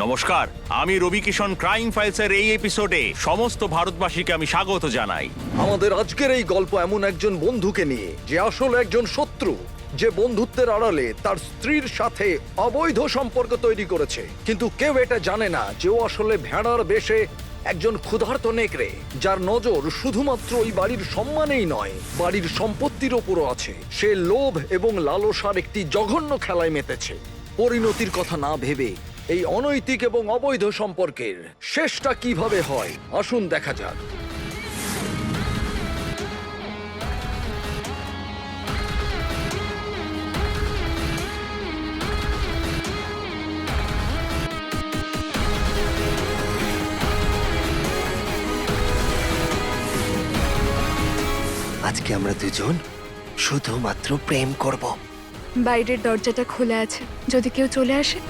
নমস্কার, আমি রবি কিষণ ক্রাইম ফাইলসের এই এপিসোডে সমস্ত ভারতবাসীকে আমি স্বাগত জানাই। আমাদের আজকের এই গল্প এমন একজন বন্ধুকে নিয়ে যে আসলে একজন শত্রু, যে বন্ধুত্বের আড়ালে তার স্ত্রীর সাথে অবৈধ সম্পর্ক তৈরি করেছে, কিন্তু কেউ এটা জানে না যে ও আসলে ভেড়ার বেশে একজন ক্ষুধার্ত নেকড়ে, যার নজর শুধুমাত্র ওই বাড়ির সম্মানেই নয়, বাড়ির সম্পত্তির ওপরও আছে। সে লোভ এবং লালসার একটি জঘন্য খেলায় মেতেছে। পরিণতির কথা না ভেবে এই অনৈতিক এবং অবৈধ সম্পর্কের শেষটা কিভাবে হয় আসুন দেখা যাক। আজকে আমরা দুজন শুধুমাত্র প্রেম করব। বাইরের দরজাটা খোলা আছে, যদি কেউ চলে আসে।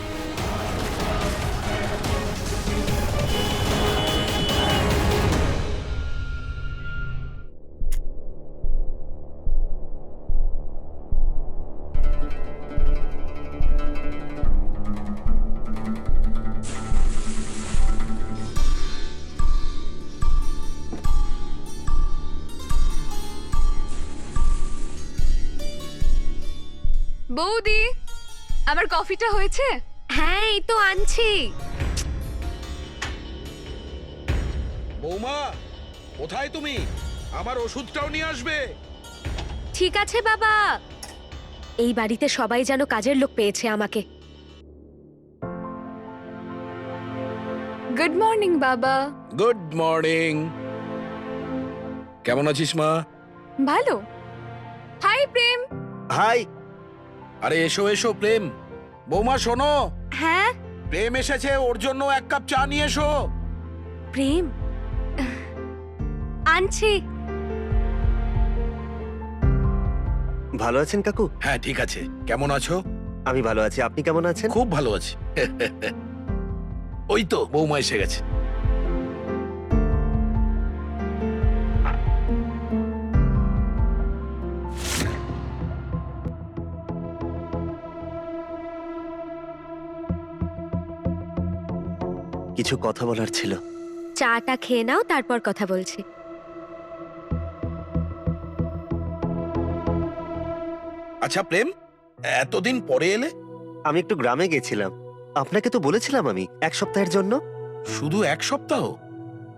বৌদি, আমার কফিটা হয়েছে? হ্যাঁ, এই তো আনছি। বৌমা, কোথায় তুমি? আমার ওষুধটাও নিয়ে আসবে। ঠিক আছে বাবা। এই বাড়িতে সবাই যেন কাজের লোক পেয়েছে আমাকে। গুড মর্নিং বাবা। Good morning. কেমন আছিস মা? ভালো। হাই প্রেম। হাই। আরে এসো এসো প্রেম। বৌমা শোনো, হ্যাঁ প্রেম এসেছে, ওর জন্য এক কাপ চা নিয়ে এসো। প্রেম, আনছি। ভালো আছেন কাকু? হ্যাঁ ঠিক আছে। কেমন আছো? আমি ভালো আছি, আপনি কেমন আছেন? খুব ভালো আছি। ওই তো বৌমা এসে গেছে। কিছু কথা বলার ছিল। চাটা খেয়ে নাও, তারপর কথা বলছি। আচ্ছা প্রেম, এতদিন পরে এলে? আমি একটু গ্রামে গেছিলাম। আপনাকে তো বলেছিলাম আমি 1 সপ্তাহের জন্য। শুধু 1 সপ্তাহ?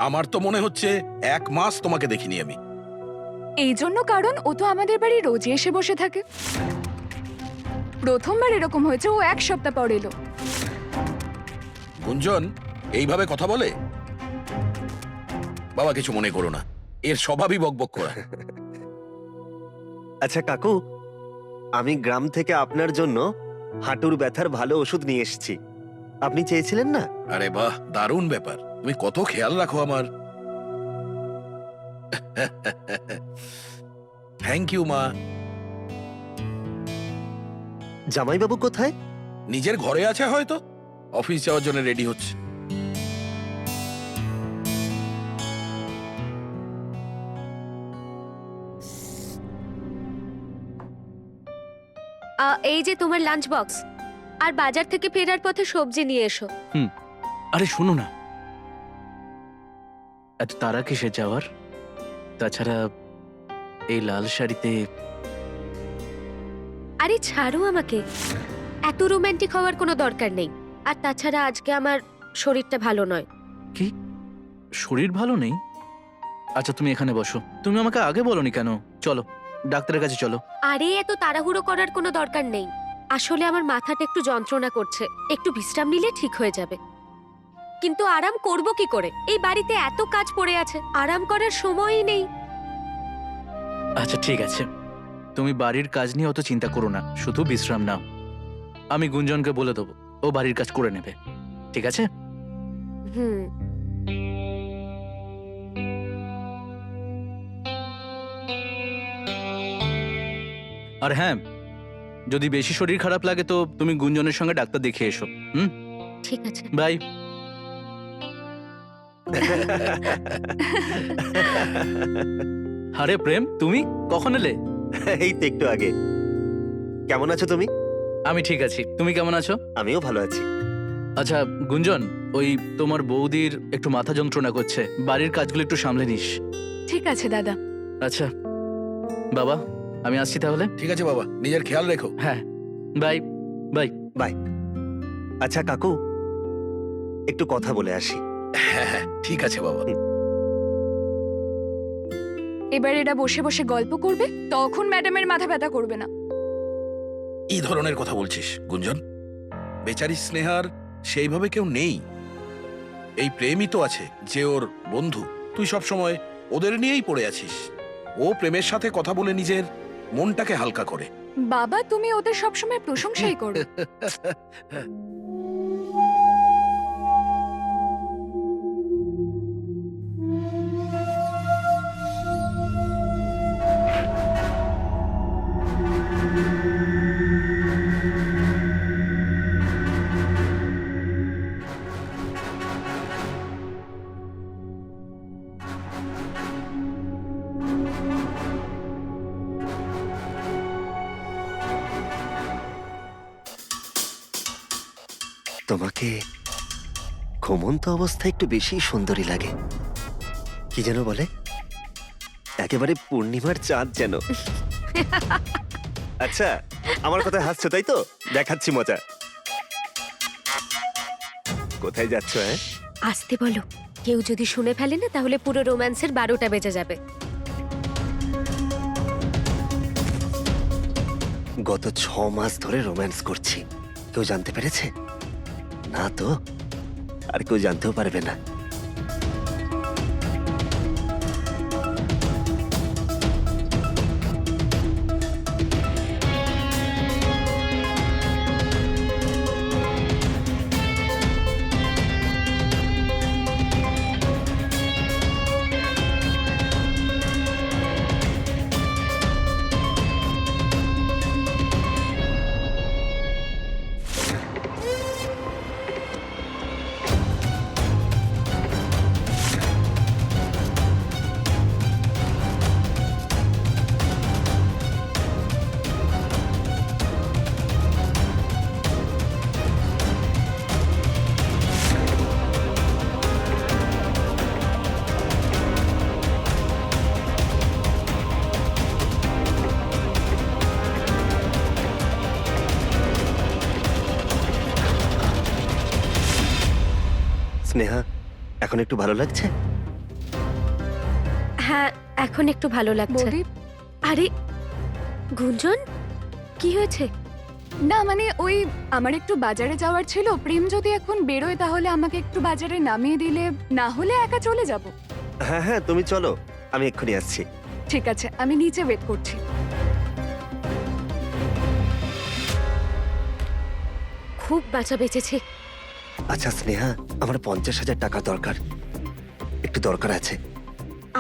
আমার তো মনে হচ্ছে 1 মাস তোমাকে দেখিনি আমি। এই জন্য কারণ ও তো আমাদের বাড়ি রোজই এসে বসে থাকে। প্রথমবার এরকম হয়েছে, ও 1 সপ্তাহ পর এলো। গুঞ্জন এইভাবে কথা বলে? বাবা কিছু মনে করো না, এর স্বভাবই বকবক করা। আচ্ছা কাকু, আমি গ্রাম থেকে আপনার জন্য হাঁটুর ব্যথার ভালো ওষুধ নিয়ে এসেছি। আপনি চেয়েছিলেন না? আরে বাহ, দারুণ ব্যাপার। তুমি কত খেয়াল রাখো আমার। থ্যাংক ইউ মা। জামাইবাবু কোথায়? নিজের ঘরে আছে হয়তো, অফিস যাওয়ার জন্য রেডি হচ্ছে। এই যে তোমার লাঞ্চ বক্স, আর বাজার থেকে ফেরার পথে সবজি নিয়ে এসো। আরে শোনো না, এত তারা কিসে যাওয়ার? তাছাড়া এই লাল শাড়িতে। আরে ছাড়ো আমাকে, এত রোমান্টিক হওয়ার কোনো দরকার নেই। আর তাছাড়া আজকে আমার শরীরটা ভালো নয়। কি শরীর ভালো নেই? আচ্ছা তুমি এখানে বসো। তুমি আমাকে আগে বলোনি কেন? চলো ডাক্তারের কাছে চলো। আরে এত তাড়াহুড়ো করার কোনো দরকার নেই। আসলে আমার মাথাটা একটু যন্ত্রণা করছে, একটু বিশ্রাম নিলে ঠিক হয়ে যাবে। কিন্তু আরাম করব কি করে? এই বাড়িতে এত কাজ পড়ে আছে, আরাম করার সময়ই নেই। আচ্ছা ঠিক আছে, তুমি বাড়ির কাজ নিয়ে অত চিন্তা করো না, শুধু বিশ্রাম নাও। আমি গুঞ্জনকে বলে দেবো, ও বাড়ির কাজ করে নেবে, ঠিক আছে? হুম। আর হ্যাঁ, যদি বেশি শরীর খারাপ লাগে তো তুমি গুঞ্জনের সঙ্গে ডাক্তার দেখিয়ে এসো। ঠিক আছে। বাই। আরে প্রেম, তুমি কখন এলে? এই তো একটু আগে। কেমন আছো তুমি? আমি ঠিক আছি, তুমি কেমন আছো? আমিও ভালো আছি। আচ্ছা গুঞ্জন, ওই তোমার বৌদির একটু মাথা যন্ত্রণা করছে, বাড়ির কাজগুলো একটু সামলে নিস। ঠিক আছে দাদা। আচ্ছা বাবা, আমি আসছি তাহলে। ঠিক আছে বাবা, নিজের খেয়াল রেখো। হ্যাঁ, বাই বাই। বাই। আচ্ছা কাকু, একটু কথা বলে আসি। হ্যাঁ হ্যাঁ, ঠিক আছে বাবা। এবার এরা বসে বসে গল্প করবে, তখন ম্যাডামের মাথা ব্যথা করবে না। এই ধরনের কথা বলছিস গুঞ্জন? বেচারি স্নেহার সেইভাবে কেউ নেই। এই প্রেমই তো আছে যে ওর বন্ধু। তুই সব সময় ওদের নিয়েই পড়ে আছিস। ও প্রেমের সাথে কথা বলে নিজের মনটাকে হালকা করে। বাবা, তুমি ওদের সবসময় প্রশংসাই করো। তোমাকে ঘুমন্ত অবস্থায় একটু বেশি সুন্দরী লাগে। কি যেন বলে, একেবারে পূর্ণিমার চাঁদ যেন। আচ্ছা, আমার কথায় হাসছো তাই তো? দেখাচ্ছি মজা। কোথায় যাচ্ছ? হ্যাঁ, আসতে বলো, কেউ যদি শুনে ফেলে না তাহলে পুরো রোম্যান্সের 12টা বেজে যাবে। গত 6 মাস ধরে রোম্যান্স করছি। কেউ জানতে পেরেছে? না তো, আর কেউ জানতেও পারবে না। স্নেহা, এখন একটু ভালো লাগছে? হ্যাঁ, এখন একটু ভালো লাগছে। বৌদি, আরে গুঞ্জন, কি হয়েছে? না মানে ওই আমার একটু বাজারে যাওয়ার ছিল। প্রেম যদি এখন বেরোয় তাহলে আমাকে একটু বাজারে নামিয়ে দিলে, না হলে একা চলে যাব। হ্যাঁ হ্যাঁ, তুমি চলো, আমি এক্ষুনি আসছি। ঠিক আছে, আমি নিচে ওয়েট করছি। খুব বাঁচা বেঁচেছে। আচ্ছা স্নেহা, আমার 50,000 টাকা দরকার, একটু দরকার আছে।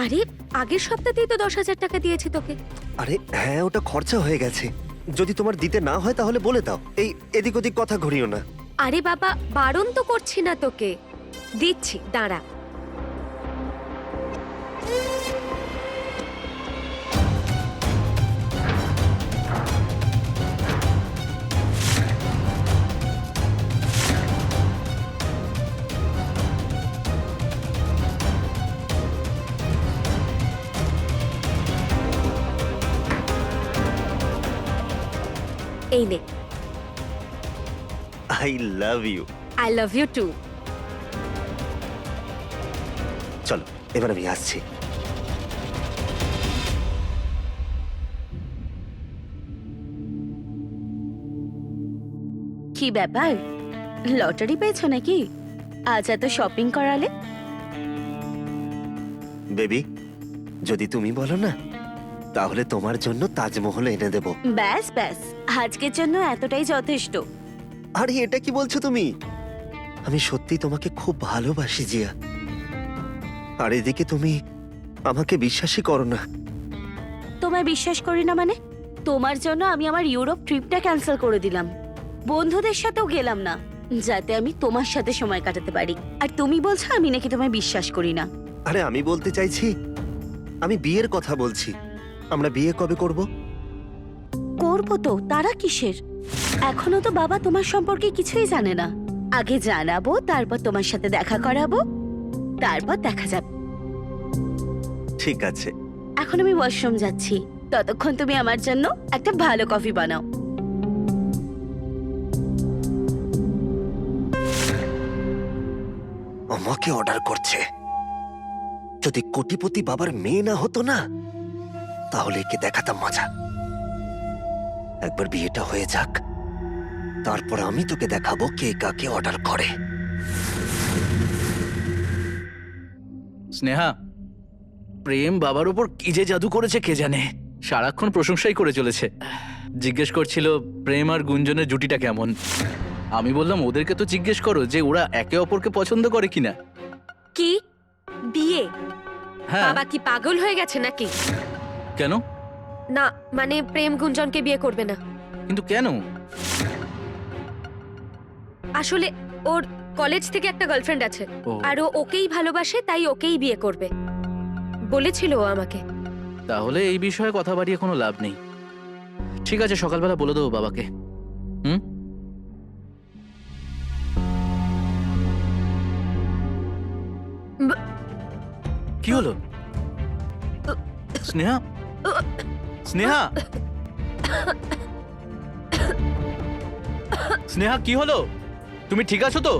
আরে আগের সপ্তাহেই তো 10,000 টাকা দিয়েছি তোকে। আরে হ্যাঁ, ওটা খরচা হয়ে গেছে। যদি তোমার দিতে না হয় তাহলে বলে দাও। এই এদিক ওদিক কথা ঘুরিও না। আরে বাবা, বারণ তো করছি না তোকে, দিচ্ছি, দাঁড়া। এই নে। I love you. I love you too. চলো, এবার আমি আসছি। কি ব্যাপার, লটারি পেয়েছো নাকি? আজ এত শপিং করালে? বেবি, যদি তুমি বলো না তাহলে তোমার জন্য তাজমহল এনে দেব। ব্যাস ব্যাস, আজকের জন্য এতটাই যথেষ্ট। আরে এটা কি বলছো তুমি? আমি সত্যি তোমাকে খুব ভালোবাসি জিয়া। আর এদিকে তুমি আমাকে বিশ্বাসই করো না। তোমায় বিশ্বাস করি না মানে? তোমার জন্য আমি আমার ইউরোপ ট্রিপটা ক্যান্সেল করে দিলাম। বন্ধুদের সাথেও গেলাম না, যাতে আমি তোমার সাথে সময় কাটাতে পারি। আর তুমি বলছো আমি নাকি তোমায় বিশ্বাস করি না। আরে আমি বলতে চাইছি, আমি বিয়ের কথা বলছি। আমরা বিয়ে কবে করব? করবো তো, তারা কিসের? এখনো তো বাবা তোমার সম্পর্কে কিছুই জানে না। আগে জানাবো, তারপর তোমার সাথে দেখা করাবো, তারপর দেখা যাবে। ঠিক আছে। এখন আমি ওয়াশরুম যাচ্ছি, ততক্ষণ তুমি আমার জন্য একটা ভালো কফি বানাও। আমাকে অর্ডার করছে। যদি কোটিপতি বাবার মেয়ে না হতো না, তাহলে একে দেখাতাম মজা। একবার বিয়েটা হয়ে যাক, তারপর আমি তোকে দেখাবো কে কাকে অর্ডার করে। স্নেহা, প্রেম বাবার উপর কি যে জাদু করেছে কে জানে, সারাক্ষণ প্রশংসাই করে চলেছে। জিজ্ঞেস করছিল প্রেম আর গুঞ্জনের জুটিটা কেমন। আমি বললাম ওদেরকে তো জিজ্ঞেস করো যে ওরা একে অপরকে পছন্দ করে কিনা। কি বিয়ে? হ্যাঁ। বাবা কি পাগল হয়ে গেছে নাকি? কেন? না মানে প্রেম গুঞ্জনকে বিয়ে করবে না। কিন্তু কেন? আসলে ওর কলেজ থেকে একটা গার্লফ্রেন্ড আছে, ও। আর ও ওকেই ভালোবাসে, তাই ওকেই বিয়ে করবে বলেছিল ও আমাকে। তাহলে এই বিষয়ে কথা বাড়িয়ে কোনো লাভ নেই। ঠিক আছে, সকালবেলা বলে দেবো বাবাকে। হুম। কি হলো স্নেহা? স্নেহা, স্নেহা কি হলো? তুমি ঠিক আছো তো?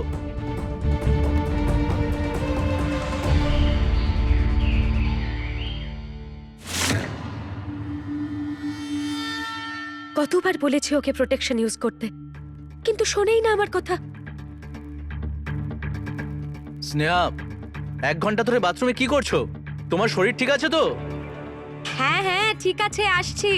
কতবার বলেছি ওকে প্রোটেকশন ইউজ করতে, কিন্তু শোনেই না আমার কথা। স্নেহা, 1 ঘন্টা ধরে বাথরুমে কি করছো? তোমার শরীর ঠিক আছে তো? হ্যাঁ হ্যাঁ ঠিক আছে, আসছি।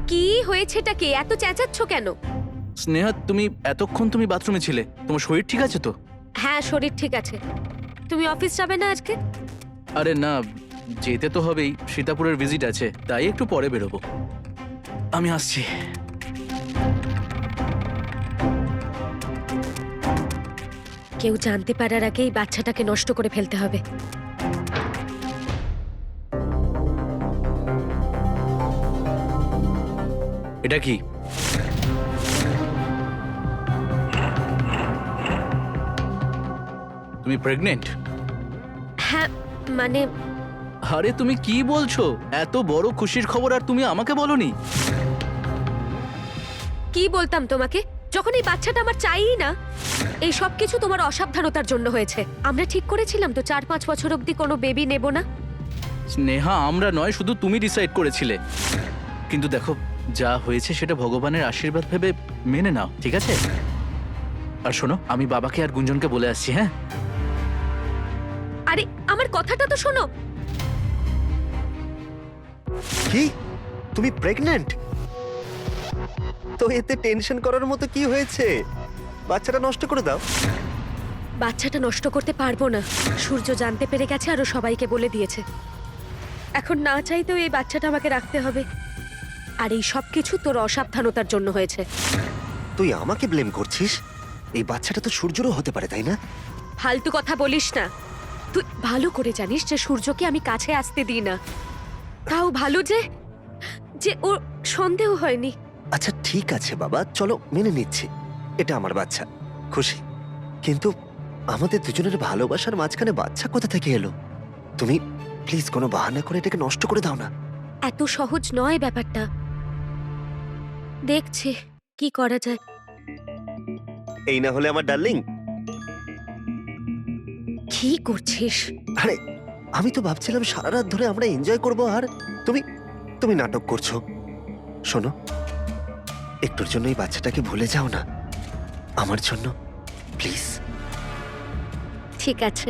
কি হয়েছেটা কি? এত চেঁচাচ্ছ কেন? স্নেহা, তুমি এতক্ষণ তুমি বাথরুমে ছিলে, তোমার শরীর ঠিক আছে তো? হ্যাঁ শরীর ঠিক আছে। তুমি অফিস যাবে না আজকে? আরে না, যেতে তো হবেই, সীতাপুরের ভিজিট আছে, তাই একটু পরে বেরোবো। আমি আসছি। কেউ জানতে পারার আগেই বাচ্চাটাকে নষ্ট করে ফেলতে হবে। এটা কি? তুমি প্রেগনেন্ট? হ্যাঁ মানে আরে তুমি কি বলছো? এত বড় খুশির খবর আর তুমি আমাকে বলনি? কি বলতাম তোমাকে, যখন এই বাচ্চাটা আমার চাইই না। এই সব কিছু তোমার অসাবধানতার জন্য হয়েছে। আমরা ঠিক করেছিলাম তো 4-5 বছর অবধি কোনো বেবি নেব না। স্নেহা, আমরা নয়, শুধু তুমি ডিসাইড করেছিলে। কিন্তু দেখো, যা হয়েছে সেটা ভগবানের আশীর্বাদ ভেবে মেনে নাও, ঠিক আছে? আর শোনো, আমি বাবাকে আর গুঞ্জনকে বলে আসছি। হ্যাঁ। আরে আমার কথাটা তো শোনো। কি? তুমি প্রেগন্যান্ট? তো এতে টেনশন করার মতো কি হয়েছে? বাচ্চাটা নষ্ট করে দাও। বাচ্চাটা নষ্ট করতে পারবো না। সূর্য জানতে পেরে গেছে, আরো সবাইকে বলে দিয়েছে। এখন না চাইতেও এই বাচ্চাটা আমাকে রাখতে হবে। আর এই সব কিছু তোর অসাবধানতার জন্য হয়েছে। তুই আমাকে ব্লেম করছিস? এই বাচ্চাটা তো সূর্যরও হতে পারে, তাই না? ফালতু কথা বলিস না। তুই ভালো করে জানিস যে সূর্যকে আমি কাছে আসতে দিই না। তাও ভালো যে যে ওর সন্দেহ হয়নি। আচ্ছা ঠিক আছে বাবা, চলো মেনে নিচ্ছি, এটা আমার বাচ্চা। খুশি, কিন্তু আমাদের দুজনের ভালোবাসার মাঝখানে বাচ্চা কোথা থেকে এলো? তুমি প্লিজ কোনো বাহানা করে এটাকে নষ্ট করে দাও না। এত সহজ নয় ব্যাপারটা। দেখছি কি করা যায়। এই না হলে আমার ডার্লিং। কি করছিস? আরে আমি তো ভাবছিলাম সারা রাত ধরে আমরা এনজয় করব, আর তুমি তুমি নাটক করছো। শোনো, একটুর জন্য এই বাচ্চাটাকে ভুলে যাও না, আমার জন্য প্লিজ। ঠিক আছে।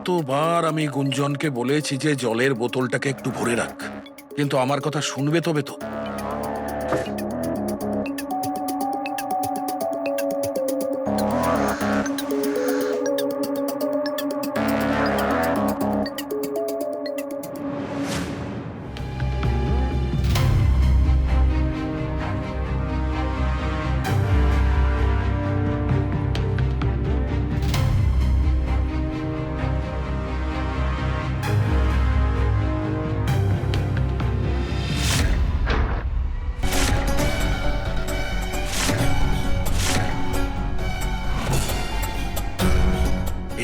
কতবার আমি গুঞ্জনকে বলেছি যে জলের বোতলটাকে একটু ভরে রাখ, কিন্তু আমার কথা শুনবে তবে তো।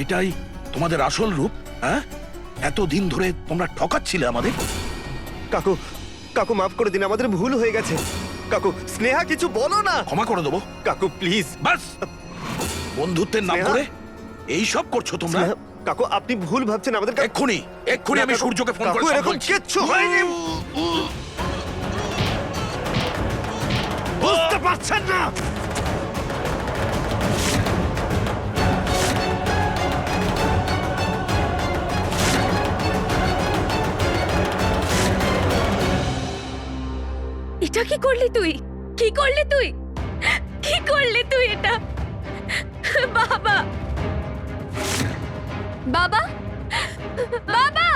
এটাই তোমাদের আসল রূপ? হ্যাঁ, এতদিন ধরে তোমরা ঠকাচ্ছিলে আমাদের। কাকু, কাকু মাফ করে দিন, আমাদের ভুল হয়ে গেছে। কাকু, স্নেহা কিছু বলো না। ক্ষমা করে দেবো। কাকু প্লিজ। বাস, বন্ধুত্বের নাম স্নেহা? করে এই সব করছো তোমরা। কাকু আপনি ভুল ভাবছেন আমাদের। এক্ষুনি এক্ষুনি আমি কাকু, সূর্যকে ফোন কাকু, করে সব এরকম বলছি। কিচ্ছু হয়নি। বুঝতে পারছেন না? এটা কি করলি তুই? কি করলি তুই? কি করলি তুই এটা? বাবা, বাবা, বাবা!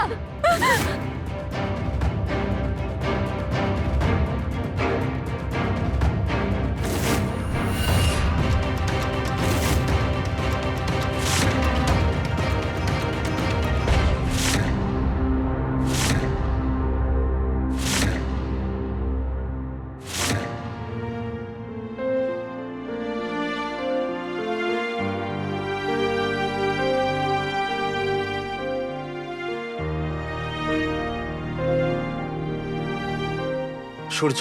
সূর্য,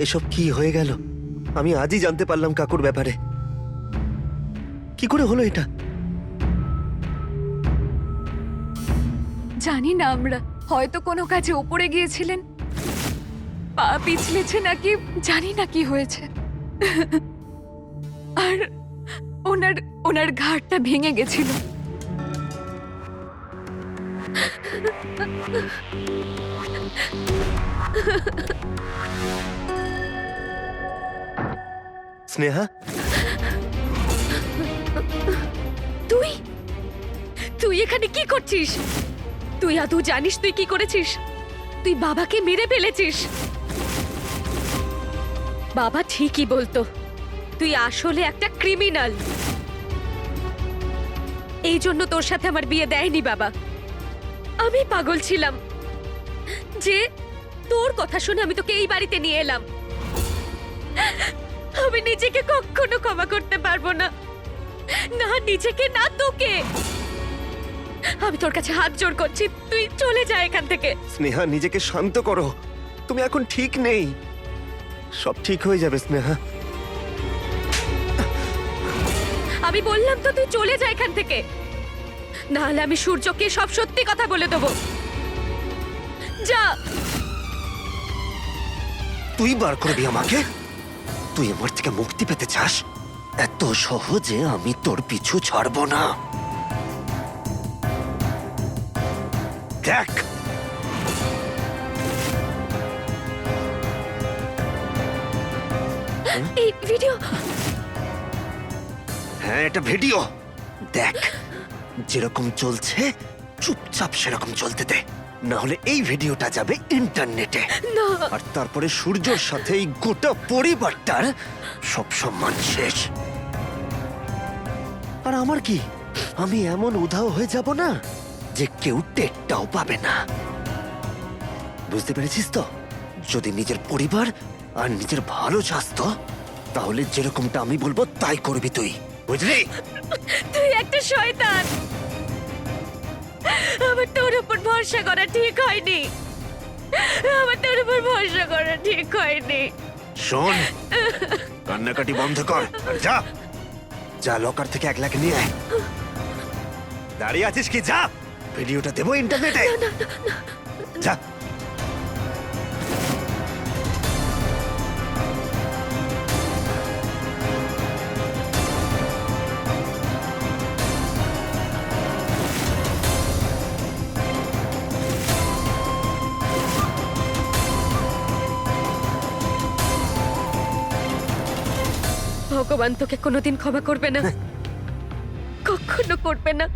এসব কি হয়ে গেল? আমি আজই জানতে পারলাম কাকুর ব্যাপারে। কি করে হলো এটা? জানি না আমরা, হয়তো কোনো কাজে উপরে গিয়েছিলেন, পা পিছলেছে নাকি জানি না কি হয়েছে। আর ওনার ওনার ঘাড়টা ভেঙে গেছিল। স্নেহা, তুই তুই এখানে কি করছিস? তুই আদৌ জানিস তুই কি করেছিস? তুই বাবাকে মেরে ফেলেছিস। বাবা ঠিকই বলতো, তুই আসলে একটা ক্রিমিনাল। এই জন্য তোর সাথে আমার বিয়ে দেয়নি বাবা। আমি পাগল ছিলাম যে তোর কথা শুনে আমি তোকে এই বাড়িতে নিয়ে এলাম। আমি নিজেকে কখনো ক্ষমা করতে পারবো না, না নিজেকে না তোকে। আমি তোর কাছে হাত জোড় করছি, তুই চলে যা এখান থেকে। স্নেহা নিজেকে শান্ত করো। তুমি এখন ঠিক নেই, সব ঠিক হয়ে যাবে স্নেহা। আমি বললাম তো তুই চলে যা এখান থেকে, নাহলে আমি সূর্যকে সব সত্যি কথা বলে দেবো। যা। তুই বার করবি আমাকে? তুই আমার থেকে মুক্তি পেতে চাস? এত সহজে আমি তোর পিছু ছাড়বো না। দেখ, এই ভিডিও। হ্যাঁ এটা ভিডিও। দেখ, যেরকম চলছে চুপচাপ সেরকম চলতে দে, না হলে এই ভিডিওটা যাবে ইন্টারনেটে। না, আর তারপরে সূর্যর সাথে এই গোটা পরিবারটার সব সম্মান শেষ। আর আমার কি, আমি এমন উধাও হয়ে যাব না যে কেউ টেরটাও পাবে না। বুঝতে পেরেছিস তো? যদি নিজের পরিবার আর নিজের ভালো চাস তো, তাহলে যেরকমটা আমি বলবো তাই করবি তুই, বুঝলি? তুই একটা শয়তান। আমার তোর উপর ভরসা করা ঠিক হয়নি। আমার তোর উপর ভরসা করা ঠিক হয়নি। শোন, কান্নাকাটি বন্ধ কর আর যা। যা লকার থেকে 1 লাখ নিয়ে আয়। দাঁড়িয়ে আছিস কি? যা, ভিডিওটা দেবো ইন্টারনেটে। যা। ভগবান তোকে কোনোদিন ক্ষমা করবে না, কখনো করবে না।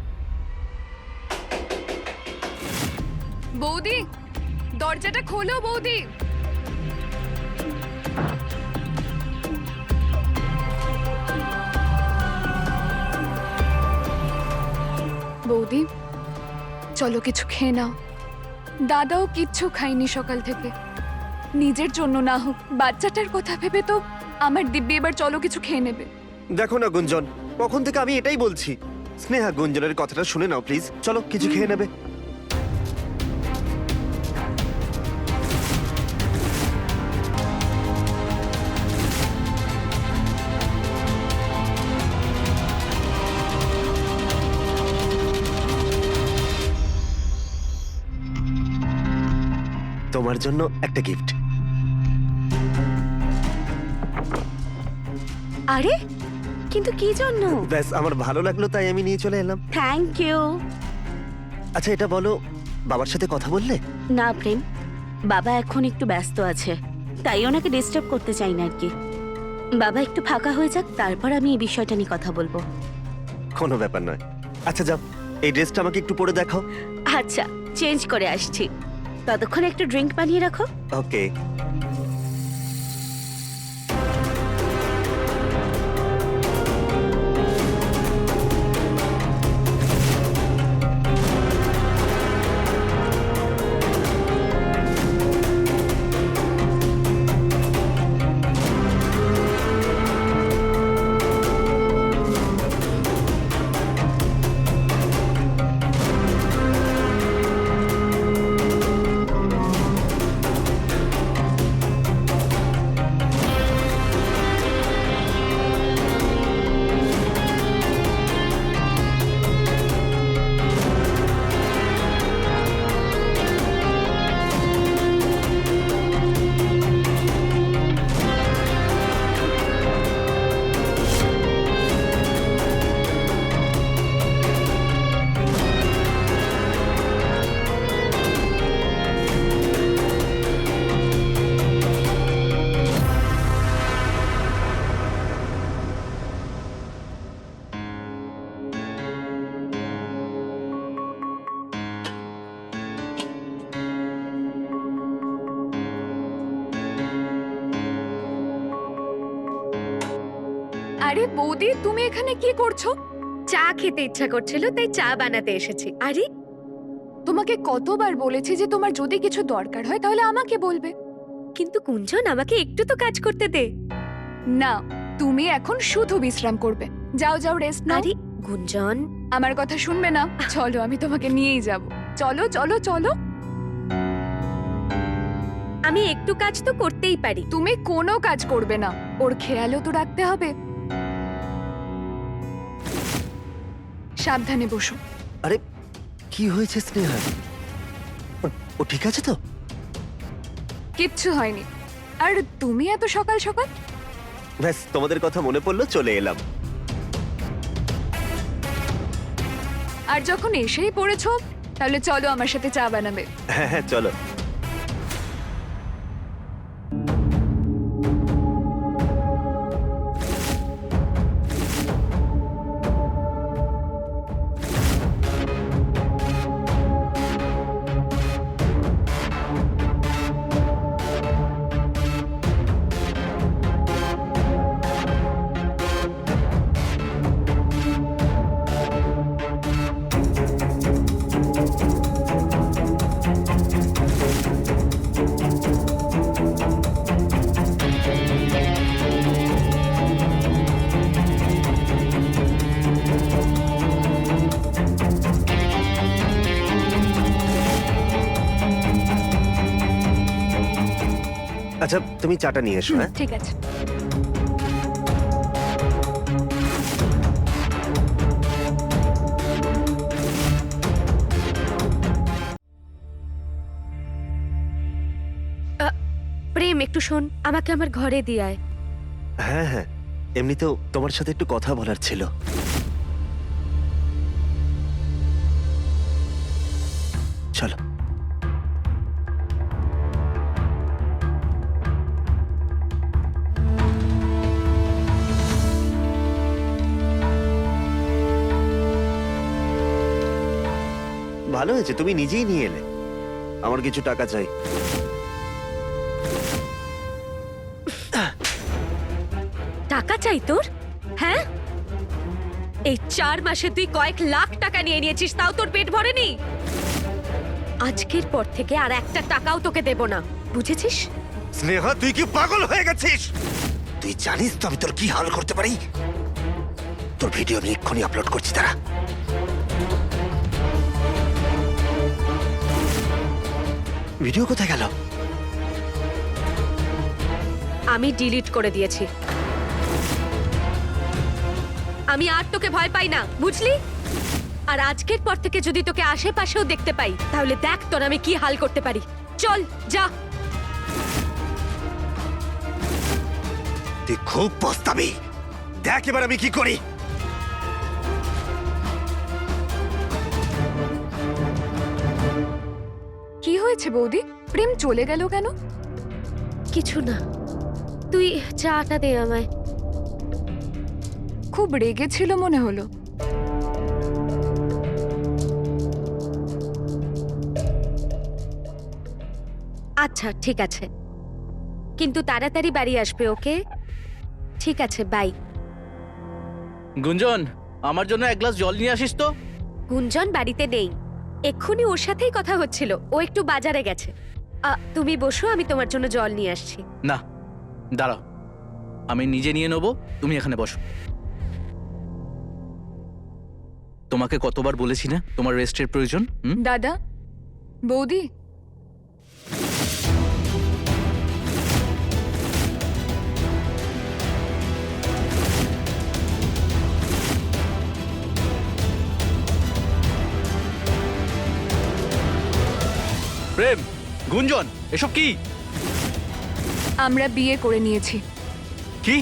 বৌদি, দরজাটা খোলো বৌদি। বৌদি, চলো কিছু খেয়ে নাও। দাদাও কিচ্ছু খায়নি সকাল থেকে। নিজের জন্য না হোক, বাচ্চাটার কথা ভেবে তো আমার দিব্যি এবার চলো কিছু খেয়ে নেবে। দেখো না গুঞ্জন, কখন থেকে আমি এটাই বলছি। স্নেহা, গুঞ্জনের কথাটা শুনে নাও প্লিজ। চলো কিছু খেয়ে নেবে। তোমার জন্য একটা গিফট। আরে কিন্তু কি জন্য? ব্যাস, আমার ভালো লাগলো তাই আমি নিয়ে চলে এলাম। Thank you. আচ্ছা এটা বলো, বাবার সাথে কথা বললে? না প্রেম, বাবা এখন একটু ব্যস্ত আছে, তাই ওনাকে ডিস্টার্ব করতে চাই না আর কি। বাবা একটু ফাঁকা হয়ে যাক, তারপর আমি এই বিষয়টা নিয়ে কথা বলবো। কোনো ব্যাপার নয়। আচ্ছা যাও, এই ড্রেসটা আমাকে একটু পরে দেখাও। আচ্ছা, চেঞ্জ করে আসছি। ততক্ষণ একটু ড্রিঙ্ক বানিয়ে রাখো। ওকে। আরে বৌদি, তুমি এখানে কি করছো? চা খেতে ইচ্ছা করছিল তাই চা বানাতে এসেছি। আরে তোমাকে কতবার বলেছি যে তোমার যদি কিছু দরকার হয় তাহলে আমাকে বলবে। কিন্তু কুঞ্জন, আমাকে একটু তো কাজ করতে দে। না, তুমি এখন শুধু বিশ্রাম করবে। যাও যাও, রেস্ট নাও। আরে গুঞ্জন, আমার কথা শুনবে না? চলো, আমি তোমাকে নিয়েই যাব। চলো চলো চলো। আমি একটু কাজ তো করতেই পারি। তুমি কোনো কাজ করবে না, ওর খেয়ালও তো রাখতে হবে। সাবধানে বসো। আরে কি হয়েছে স্নেহা? ও ঠিক আছে তো? কিচ্ছু হয়নি। আর তুমি এত সকাল সকাল? ব্যাস, তোমাদের কথা মনে পড়লো, চলে এলাম। আর যখন এসেই পড়েছো, তাহলে চলো আমার সাথে চা বানাবে। হ্যাঁ হ্যাঁ চলো। আচ্ছা তুমি চাটা নিয়ে এসো। হ্যাঁ ঠিক আছে। প্রেম, একটু শোন, আমাকে আমার ঘরে দিয়ে আয়। হ্যাঁ হ্যাঁ, এমনিতেও তোমার সাথে একটু কথা বলার ছিল। চলো। ভালো হয়েছে তুমি নিজেই নিয়ে এলে। আমার কিছু টাকা চাই। টাকা চাই তোর? হ্যাঁ, এই 4 মাসে তুই কয়েক লাখ টাকা নিয়ে নিয়েছিস, তাও তোর পেট ভরেনি। আজকের পর থেকে আর একটা টাকাও তোকে দেব না, বুঝেছিস? স্নেহা তুই কি পাগল হয়ে গেছিস? তুই জানিস তো আমি তোর কি হাল করতে পারি? তোর ভিডিও আমি এক্ষুনি আপলোড করছি, তারা। ভিডিও কোথায় গেল? আমি ডিলিট করে দিয়েছি। আমি আর তোকে ভয় পাই না, বুঝলি? আর আজকের পর থেকে যদি তোকে আশেপাশেও দেখতে পাই, তাহলে দেখ তোর আমি কি হাল করতে পারি। চল যা। তুই খুব পস্তাবি, দেখ এবার আমি কি করি। কি হয়েছে বৌদি? প্রেম চলে গেল কেন? কিছু না, তুই চাটা দে আমায়। খুব রেগেছিল মনে হলো। আচ্ছা ঠিক আছে, কিন্তু তাড়াতাড়ি বাড়ি আসবে, ওকে? ঠিক আছে, বাই। গুঞ্জন, আমার জন্য এক গ্লাস জল নিয়ে আসিস তো। গুঞ্জন বাড়িতে নেই, এক্ষুনি ওর সাথেই কথা হচ্ছিল, ও একটু বাজারে গেছে। তুমি বসো, আমি তোমার জন্য জল নিয়ে আসছি। না, দাঁড়াও, আমি নিজে নিয়ে নেবো, তুমি এখানে বসো। তোমাকে কতবার বলেছি না তোমার রেস্টের প্রয়োজন? দাদা, বৌদি, প্রেম, গুঞ্জন, এসব কি? আমরা বিয়ে করে নিয়েছি। কি?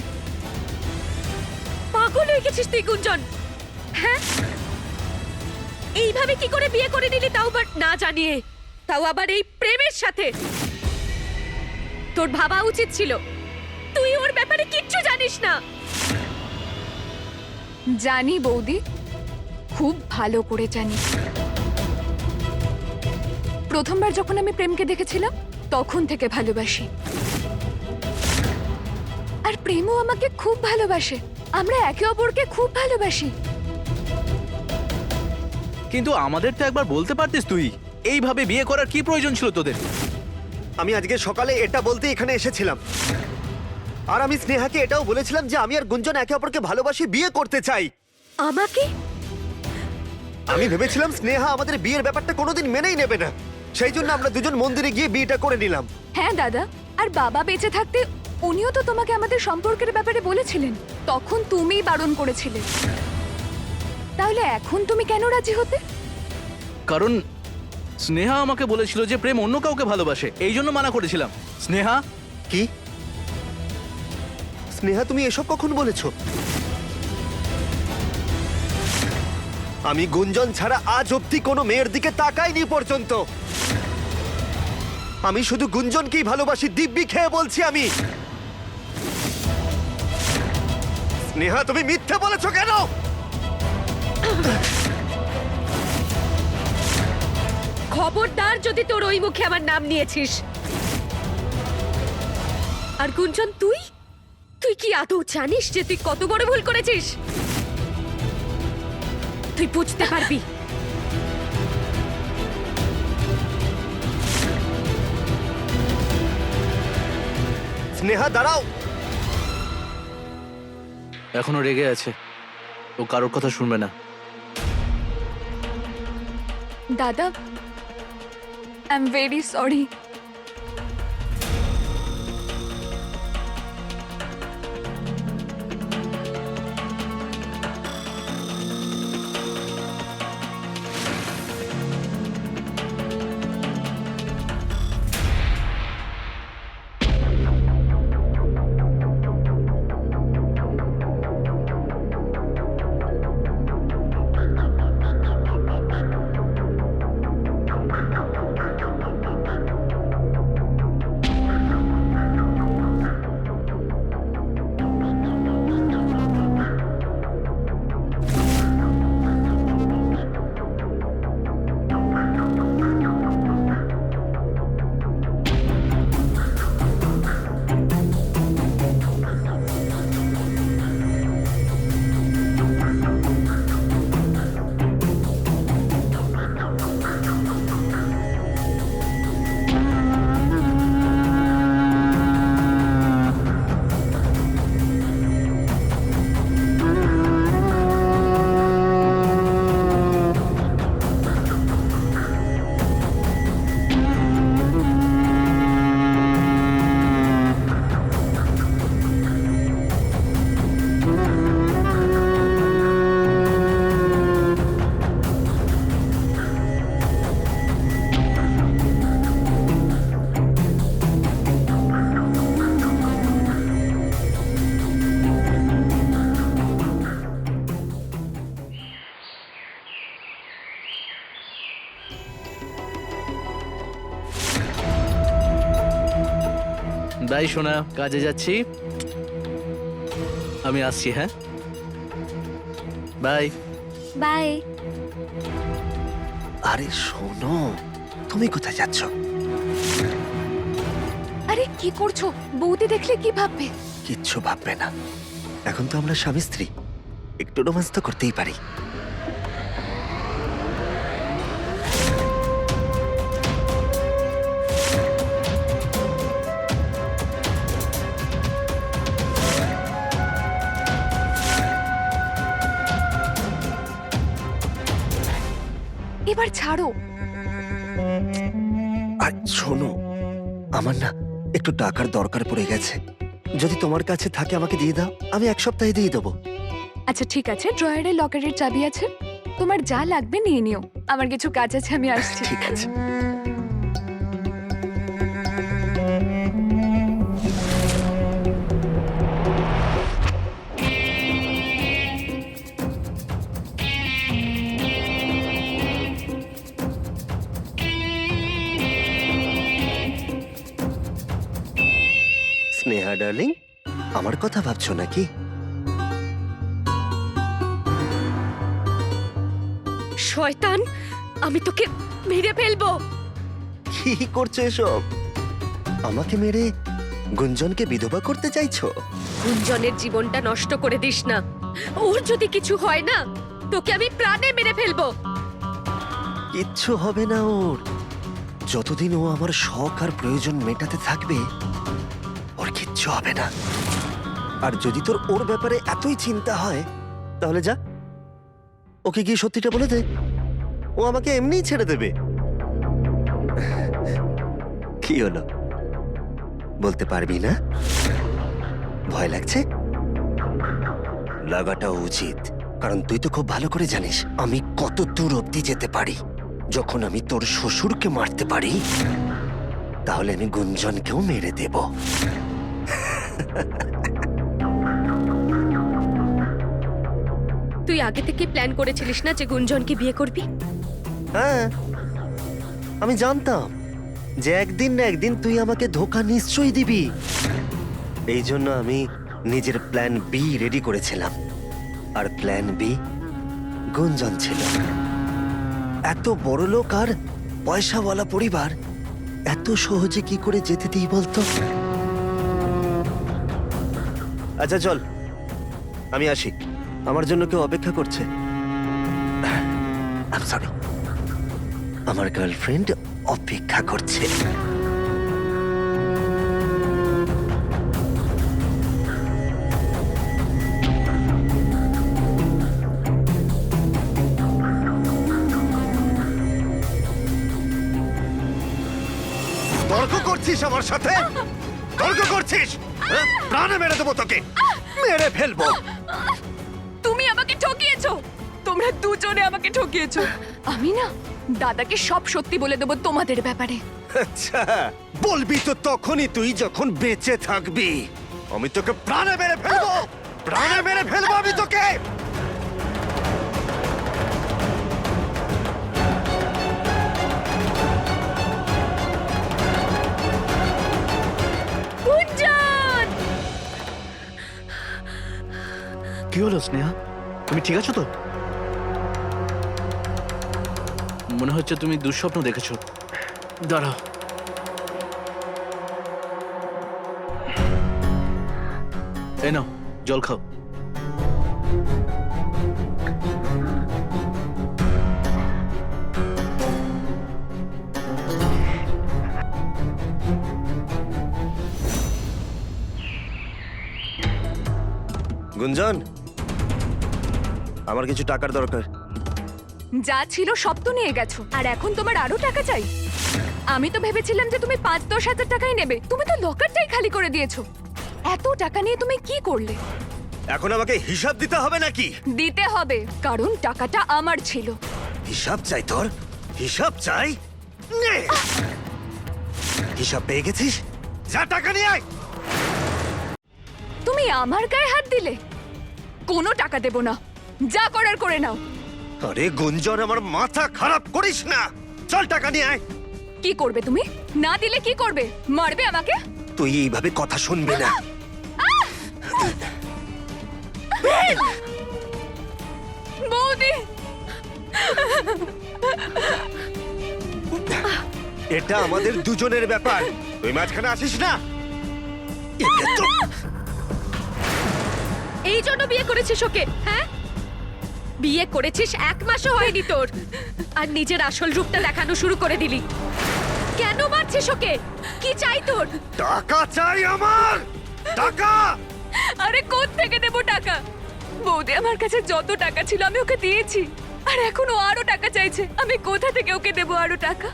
পাগল হয়ে গেছিস তুই গুঞ্জন? হ্যাঁ, এইভাবে কি করে বিয়ে করে নিলি, তাও আবার না জানিয়ে, তাও আবার এই প্রেমের সাথে? তোর ভাবা উচিত ছিল, তুই ওর ব্যাপারে কিচ্ছু জানিস না। জানি বৌদি, খুব ভালো করে জানি। প্রথমবার যখন আমি প্রেমকে দেখেছিলাম তখন থেকে ভালোবাসি, আর প্রেমও আমাকে খুব ভালোবাসে। আমরা একে অপরকে খুব ভালোবাসি। কিন্তু আমাদের তো একবার বলতে পারতিস তুই। এইভাবে বিয়ে করার কি প্রয়োজন ছিল তোদের? আমি আজকে সকালে এটা বলতে এখানে এসেছিলাম, আর আমি স্নেহাকে এটাও বলেছিলাম যে আমি আর গুঞ্জন একে অপরকে ভালোবাসি, বিয়ে করতে চাই। আমাকে? আমি ভেবেছিলাম স্নেহা আমাদের বিয়ের ব্যাপারটা কোনোদিন মেনেই নেবে না, সেই জন্য আমরা দুজন মন্দিরে গিয়ে বিয়েটা করে নিলাম। হ্যাঁ দাদা, আর বাবা বেঁচে থাকতে উনিও তো তোমাকে আমাদের সম্পর্কের ব্যাপারে বলেছিলেন, তখন তুমিই বারণ করেছিলে। তাহলে এখন তুমি কেন রাজি হতে? কারণ স্নেহা আমাকে বলেছিল যে প্রেম অন্য কাউকে ভালোবাসে, এই জন্য মানা করেছিলাম। স্নেহা? কি? স্নেহা তুমি এসব কখন বলেছো? আমি গুঞ্জন ছাড়া আজ অব্দি কোনো মেয়ের দিকে তাকাইনি পর্যন্ত। আমি শুধু গুঞ্জনকেই ভালোবাসি, দিব্যি খেয়ে বলছি আমি। স্নেহা তুমি মিথ্যে বলেছো কেন? খবরদার যদি তোর ওই মুখে আমার নাম নিয়েছিস। আর গুঞ্জন, তুই তুই কি আদৌ জানিস যে তুই কত বড় ভুল করেছিস? তুই বুঝতে পারবি। স্নেহা দাঁড়াও। এখনো রেগে আছে, ও কারোর কথা শুনবে না। দাদা, I am very sorry. Bye সোনা, কাজে যাচ্ছি। আমি আসছি, হ্যাঁ, বাই। বাই। আরে শোনো, তুমি কোথায় যাচ্ছ? আরে কি করছো? বৌদি দেখলে কি ভাববে? কিচ্ছু ভাববে না, এখন তো আমরা স্বামী স্ত্রী, একটু রোমান্স তো করতেই পারি। এবার ছাড়ো। আর শোনো, আমার না একটু টাকার দরকার পড়ে গেছে, যদি তোমার কাছে থাকে আমাকে দিয়ে দাও, আমি 1 সপ্তাহে দিয়ে দেবো। আচ্ছা ঠিক আছে, ড্রয়ারের লকারের চাবি আছে, তোমার যা লাগবে নিয়ে নিও। আমার কিছু কাজ আছে, আমি আসছি। ঠিক আছে। স্নেহা ডার্লিং, আমার কথা ভাবছো নাকি? শয়তান, আমি তোকে মেরে ফেলবো। কি করছো এসব? আমাকে মেরে গুঞ্জনকে বিধবা করতে চাইছো? গুঞ্জনের জীবনটা নষ্ট করে দিস না। ওর যদি কিছু হয় না, তোকে আমি প্রাণে মেরে ফেলবো। কিচ্ছু হবে না ওর, যতদিন ও আমার শখ আর প্রয়োজন মেটাতে থাকবে ওর কিচ্ছু হবে না। আর যদি তোর ওর ব্যাপারে এতই চিন্তা হয়, তাহলে যা, ওকে গিয়ে সত্যিটা বলে দে, ও আমাকে এমনিই ছেড়ে দেবে। কি হলো, বলতে পারবি না? ভয় লাগছে? লাগাটা উচিত, কারণ তুই তো খুব ভালো করে জানিস আমি কত দূর অব্দি যেতে পারি। যখন আমি তোর শ্বশুরকে মারতে পারি, তাহলে আমি গুঞ্জনকেও মেরে দেব। তুই আগে থেকে প্ল্যান করেছিলিস না যে গুঞ্জনকে বিয়ে করবি? হ্যাঁ, আমি জানতাম যে একদিন না একদিন তুই আমাকে ধোঁকা নিশ্চয়ই দিবি। এই জন্য আমি নিজের প্ল্যান বি রেডি করেছিলাম, আর প্ল্যান বি গুঞ্জন ছিল। এত বড় লোক আর পয়সাওয়ালা পরিবার এত সহজে কি করে যেতে দিই বলতো? আচ্ছা চল, আমি আসি, আমার জন্য কেউ অপেক্ষা করছে। I'm sorry, আমার গার্লফ্রেন্ড অপেক্ষা করছে। তর্ক করছিস আমার সাথে? তর্ক করছিস? হ্যাঁ? প্রাণে মেরে দেবো তোকে, মেরে ফেলবো। তুমি আমাকে ঠকিয়েছো, তোমরা দুজনে আমাকে ঠকিয়েছো। আমি না দাদাকে সব সত্যি বলে দেবো তোমাদের ব্যাপারে। আচ্ছা, বলবি তো তখনই তুই যখন বেঁচে থাকবি। আমি তোকে প্রাণে মেরে ফেলবো, প্রাণে মেরে ফেলবো আমি তোকে। গুঞ্জন! কি হলো স্নেহা, তুমি ঠিক আছো তো? মনে হচ্ছে তুমি দুঃস্বপ্ন দেখেছো। দাঁড়াও, এই নাও জল খাও। গুঞ্জন, আমার কিছু টাকার দরকার। যা ছিল সব তো নিয়ে গেছো, আর এখন তোমার আরো টাকা চাই? আমি তো ভেবেছিলাম যে তুমি 5-10 হাজার টাকাই নেবে, তুমি তো লকারটাই খালি করে দিয়েছো। এত টাকা নিয়ে তুমি কি করলে? এখন আমাকে হিসাব দিতে হবে নাকি? দিতে হবে, কারণ টাকাটা আমার ছিল। হিসাব চাই তোর? হিসাব চাই? নে! হিসাব পেয়ে গেছিস? যা টাকা নিয়ে আয়। তুমি আমার গায়ে হাত দিলে? কোনো টাকা দেব না, যা করার করে নাও। আরে গুঞ্জন, আমার মাথা খারাপ করিস না, চল টাকা নিয়ে আয়। কি করবে তুমি? না দিলে কি করবে? মারবে আমাকে? তুই এইভাবে কথা শুনবি না। বৌদি, এটা আমাদের দুজনের ব্যাপার, তুই মাঝখানে আসিস না। একে তো এই জন্য বিয়ে করেছিস ওকে, হ্যাঁ? বিয়ে করেছিস 1 মাসও হয়নি তোর, আর নিজের আসল রূপটা দেখানো শুরু করে দিলি। কেন মারছিস ওকে? কি চাই তোর? টাকা চাই আমার, টাকা। আরে কোথ থেকে দেবো টাকা? বৌদি, আমার কাছে যত টাকা ছিল আমি ওকে দিয়েছি, আর এখন ও আরো টাকা চাইছে। আমি কোথা থেকে ওকে দেবো আরো টাকা?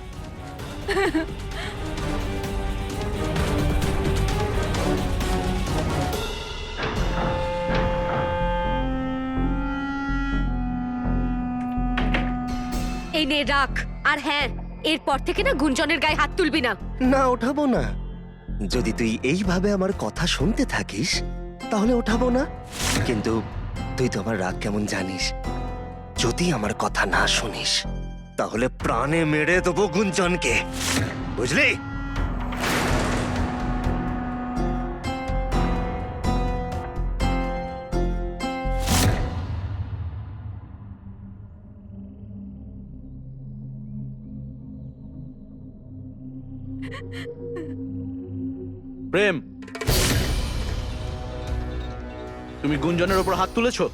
এই নে রাখ। আর হ্যাঁ, এরপর থেকে না গুঞ্জনের গায়ে হাত তুলবি না। না, ওঠাবো না। যদি তুই এইভাবে আমার কথা শুনতে থাকিস তাহলে ওঠাবো না। কিন্তু তুই তো আমার রাগ কেমন জানিস। যদি আমার কথা না শুনিস তাহলে প্রাণে মেরে দেবো গুঞ্জনকে, বুঝলি? প্রেম, তুমি গুঞ্জনের ওপর হাত তুলেছো?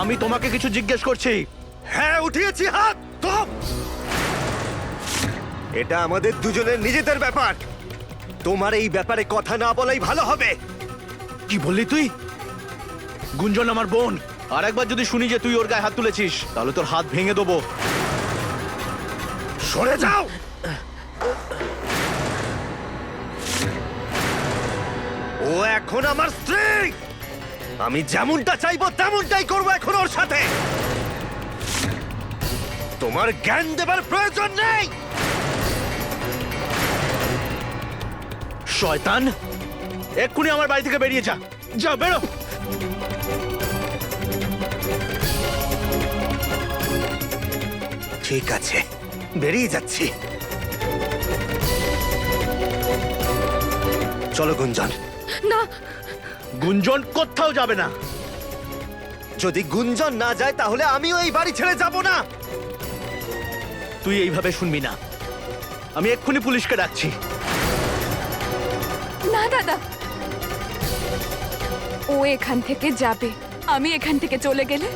আমি তোমাকে কিছু জিজ্ঞেস করছি। হ্যাঁ, উঠিয়েছি হাত। তো এটা আমাদের দুজনের নিজেদের ব্যাপার, তোমার এই ব্যাপারে কথা না বলাই ভালো হবে। কি বললি তুই? গুঞ্জন আমার বোন, আর একবার যদি শুনি যে তুই ওর গায়ে হাত তুলেছিস তাহলে তোর হাত ভেঙে দেবো। সরে যাও। ও এখন আমার স্ত্রী, আমি যেমনটা চাইবো তেমনটাই করবো এখন ওর সাথে। তোমার জ্ঞান দেবার প্রয়োজন নেই। শয়তান, এক্ষুনি আমার বাড়ি থেকে বেরিয়ে যা। যা, বেরো। ঠিক আছে, বেরিয়ে যাচ্ছি। চলো গুঞ্জন। না, গুঞ্জন কোথাও যাবে না। যদি গুঞ্জন না যায় তাহলে আমিও এই বাড়ি ছেড়ে যাব না। তুই এইভাবে শুনবি না। আমি এক্ষুনি পুলিশকে ডাকছি। না দাদা, ও এখান থেকে যাবে। আমি এখান থেকে চলে গেলে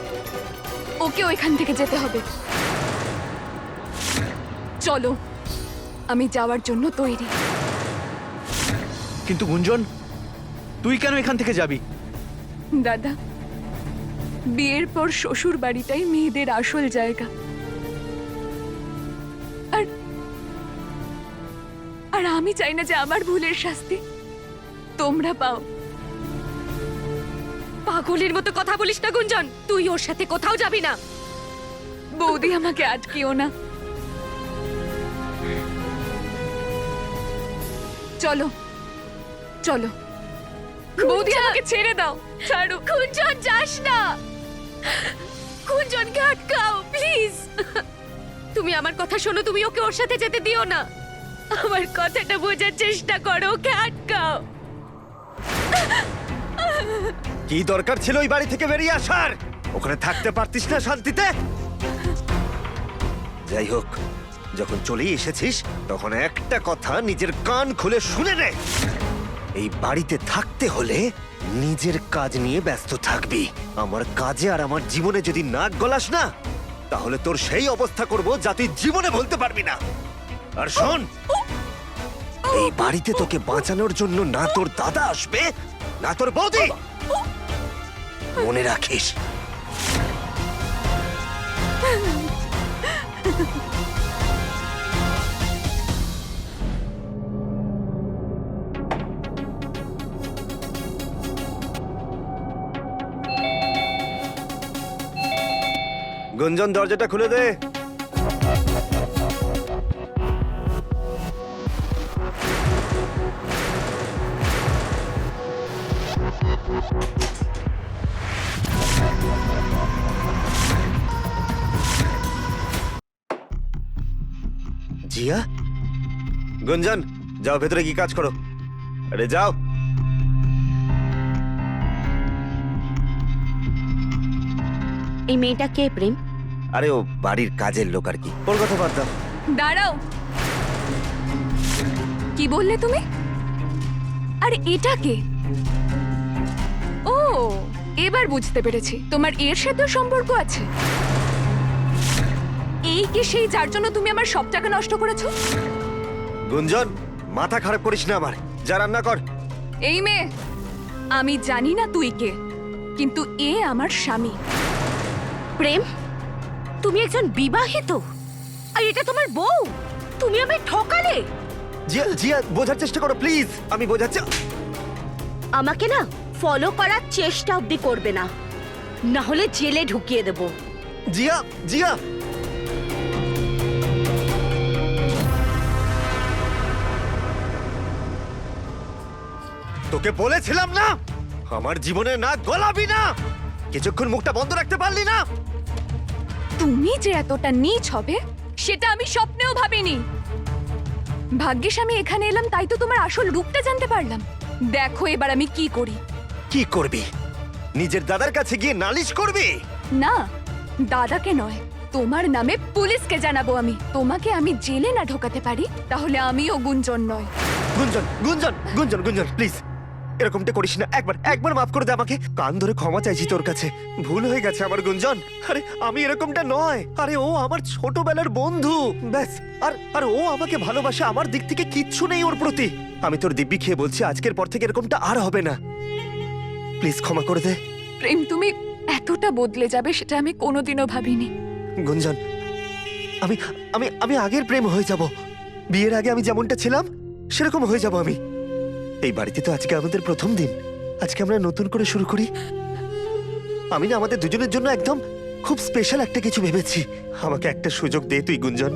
ওকেও এখান থেকে যেতে হবে। চলো, আমি যাওয়ার জন্য তৈরি। কিন্তু গুঞ্জন, তুই কেন এখান থেকে যাবি? দাদা, বিয়ের পর শ্বশুর বাড়িটাই মেয়েদের আসল জায়গা। আর আর আমি চাই না যে আমার ভুলের শাস্তি তোমরা পাও। পাগলের মতো কথা বলিস না গুঞ্জন। তুই ওর সাথে কোথাও যাবি না। বৌদি, আমাকে আটকিও না। চলো চলো বৌদি, আমাকে ছেড়ে দাও। ছাড়ো। গুঞ্জন, যাস না। গুঞ্জনকে আটকাও প্লিজ। তুমি আমার কথা শোনো, তুমি ওকে ওর সাথে যেতে দিও না। আমার কথাটা বোঝার চেষ্টা করো, ওকে আটকাও। কি দরকার ছিল ওই বাড়ি থেকে বেরিয়ে আসার? ওখানে থাকতে পারতিস না শান্তিতে? যাই হোক, যখন চলেই এসেছিস তখন একটা কথা নিজের কান খুলে শুনে নে। এই বাড়িতে থাকতে হলে নিজের কাজ নিয়ে ব্যস্ত থাকবি। আমার কাজে আর আমার জীবনে যদি নাক গলাস না তাহলে তোর সেই অবস্থা করব যা তুই জীবনে বলতে পারবি না। আর শোন, এই বাড়িতে তোকে বাঁচানোর জন্য না তোর দাদা আসবে না তোর বৌদি। মনে রাখিস। গুঞ্জন, দরজাটা খুলে দে। জিয়া, গুঞ্জন, যাও ভেতরে কি কাজ করো। আরে যাও। এই মেয়েটা কে প্রেম? আরে ও বাড়ির কাজের লোক আর কি, ওর কথা বাদ দাও। দাঁড়াও, কি বললে তুমি? আর এটা কে? ও, এবার বুঝতে পেরেছি, তোমার এর সাথে সম্পর্ক আছে। এই কি সেই যার জন্য তুমি আমার সব টাকা নষ্ট করেছো? গুঞ্জন, মাথা খারাপ করিস না আমার, যা রান্না কর। এই মেয়ে, আমি জানি না তুই কে, কিন্তু এ আমার স্বামী। প্রেম, তুমি একজন বিবাহিত আর এটা তোমার বউ? তুমি আমায় ঠকালে। জিয়া জিয়া বোঝার চেষ্টা করো প্লিজ, আমি বোঝাচ্ছি। আমাকে না ফলো করার চেষ্টা অবধি করবে না, না হলে জেলে ঢুকিয়ে দেব। জিয়া জিয়া, তোকে বলেছিলাম না আমার জীবনে না গলাবি না, কিছুক্ষণ মুখটা বন্ধ রাখতে পারলি না? তুমি যে এতটা নীচ হবে সেটা আমি স্বপ্নেও ভাবিনি। ভাগ্যিস আমি এখানে এলাম, তাই তো তোমার আসল রূপটা জানতে পারলাম। দেখো এবার আমি কি করি। কি করবি? নিজের দাদার কাছে গিয়ে নালিশ করবি? না, দাদাকে নয়, তোমার নামে পুলিশকে জানাবো আমি। তোমাকে আমি জেলে না ঢোকাতে পারি তাহলে আমিও গুঞ্জন নয়। গুঞ্জন গুঞ্জন গুঞ্জন গুঞ্জন প্লিজ এরকমটা করিস না, একবার মাফ করে দে আমাকে, কান ধরে ক্ষমা চাইছি তোর কাছে, ভুল হয়ে গেছে আমার গুঞ্জন। আরে আমি এরকমটা নয়, আরে ও আমার ছোটবেলার বন্ধু ব্যাস। আর ও আমাকে ভালোবাসে, আমার দিক থেকে কিচ্ছু নেই ওর প্রতি। আমি তোর দিব্যি খেয়ে বলছি আজকের পর থেকে এরকমটা আর হবে না, প্লিজ ক্ষমা করে দে। প্রেম, তুমি এতটা বদলে যাবে সেটা আমি কোনোদিনও ভাবিনি। গুঞ্জন, আমি আমি আমি আগের প্রেম হয়ে যাব, বিয়ের আগে আমি যেমনটা ছিলাম সেরকম হয়ে যাব আমি। এই বাড়িতে তো আজকে আমাদের প্রথম দিন, আজকে আমরা নতুন করে শুরু করি। আমি না আমাদের দুজনের জন্য একদম খুব স্পেশাল একটা কিছু ভেবেছি। আমাকে একটা সুযোগ দে তুই গুঞ্জন,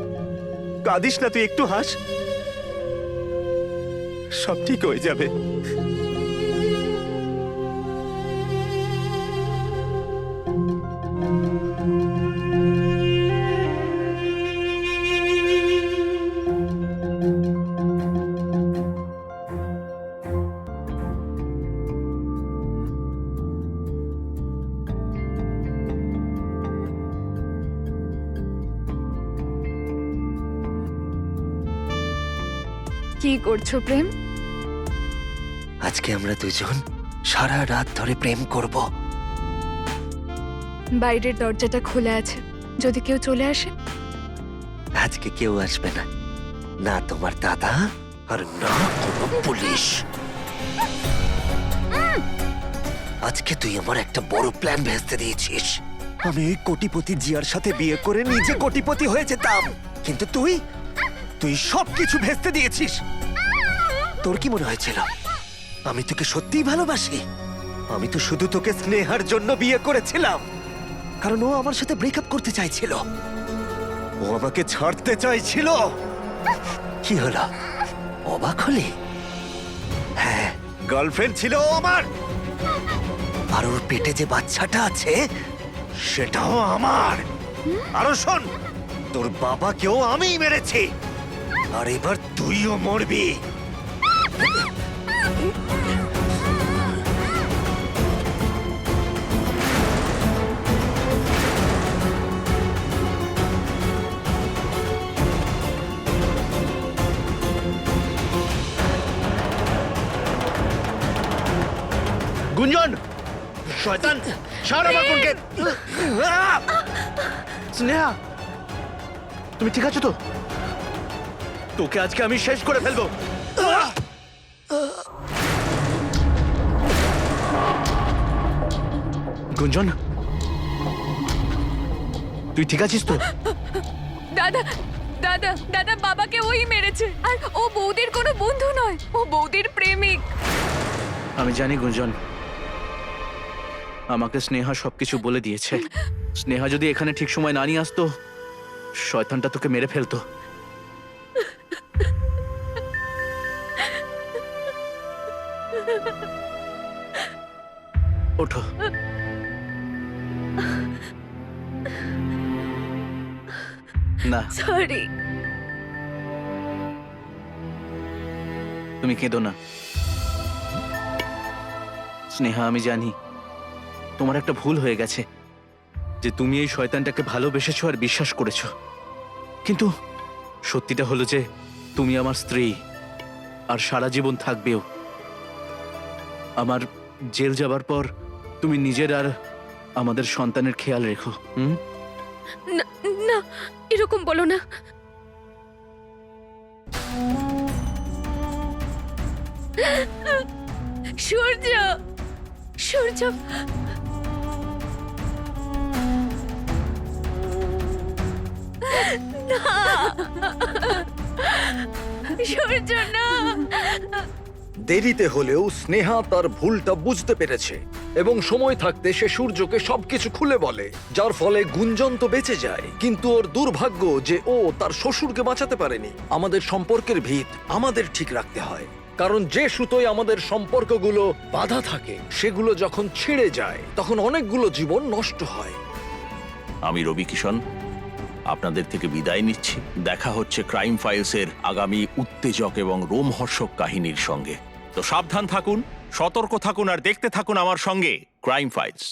কাঁদিস না তুই, একটু হাস, সব ঠিক হয়ে যাবে। কি করছো প্রেম? আজকে আমরা দুজন সারা রাত ধরে প্রেম করব। বাইরের দরজাটা খোলা আছে, যদি কেউ চলে আসে। আজকে কেউ আসবে না, না তোমার দাদা আর না কোনো পুলিশ। আজকে তুই আমার একটা বড় প্ল্যান ভেস্তে দিয়েছিস। আমি ওই কোটিপতি জিয়ার সাথে বিয়ে করে নিজে কোটিপতি হয়ে যেতাম, কিন্তু তুই তুই সবকিছু ভেস্তে দিয়েছিস। তোর কি মনে হয়েছিল আমি তোকে সত্যিই ভালোবাসি? আমি তো শুধু তোকে স্নেহার জন্য বিয়ে করেছিলাম, কারণ ও আমার সাথে ব্রেকআপ করতে চাইছিল, ও আমাকে ছাড়তে চাইছিল। কি হলো, অবাক হলি? হ্যাঁ, গার্লফ্রেন্ড ছিল ও আমার, আর ওর পেটে যে বাচ্চাটা আছে সেটাও আমার। আরো শোন, তোর বাবাকেও আমিই মেরেছি, আর এবার তুইও মরবি। গুঞ্জন, শয়তান, ছাড় আমার বোনকে। স্নেহা, তুমি ঠিক আছো তো? তোকে আজকে আমি শেষ করে ফেলবো। গুঞ্জন, তুই ঠিক আছিস তো? দাদা, দাদা, দাদা, বাবাকে ওই মেরেছে, আর ও বৌদির কোনো বন্ধু নয়, ও বৌদির প্রেমিক। আমি জানি গুঞ্জন, আমাকে স্নেহা সবকিছু বলে দিয়েছে। স্নেহা যদি এখানে ঠিক সময় না নিয়ে আসতো, শয়তানটা তোকে মেরে ফেলতো। ওঠো। না, সরি। তুমি কেঁদো না। স্নেহা, আমি জানি তোমার একটা ভুল হয়ে গেছে, যে তুমি এই শয়তানটাকে ভালোবেসেছো আর বিশ্বাস করেছো। কিন্তু সত্যিটা হলো যে তুমি আমার স্ত্রী, আর সারা জীবন থাকবেও। আমার জেল যাবার পর তুমি নিজের আর আমাদের সন্তানের খেয়াল রেখো। না না, এরকম বলো না। সূর্য, সূর্য, না, সূর্য না। দেরিতে হলেও স্নেহা তার ভুলটা বুঝতে পেরেছে এবং সময় থাকতে সে সূর্যকে সবকিছু খুলে বলে, যার ফলে গুঞ্জন তো বেঁচে যায়। কিন্তু ওর দুর্ভাগ্য যে ও তার শ্বশুরকে বাঁচাতে পারেনি। আমাদের সম্পর্কের ভিত আমাদের ঠিক রাখতে হয়, কারণ যে সুতোয় আমাদের সম্পর্কগুলো বাঁধা থাকে সেগুলো যখন ছিঁড়ে যায় তখন অনেকগুলো জীবন নষ্ট হয়। আমি রবি কিষণ আপনাদের থেকে বিদায় নিচ্ছি। দেখা হচ্ছে ক্রাইম ফাইলসের আগামী উত্তেজক এবং রোমহর্ষক কাহিনীর সঙ্গে। তো সাবধান থাকুন, সতর্ক থাকুন আর দেখতে থাকুন আমার সঙ্গে ক্রাইম ফাইলস।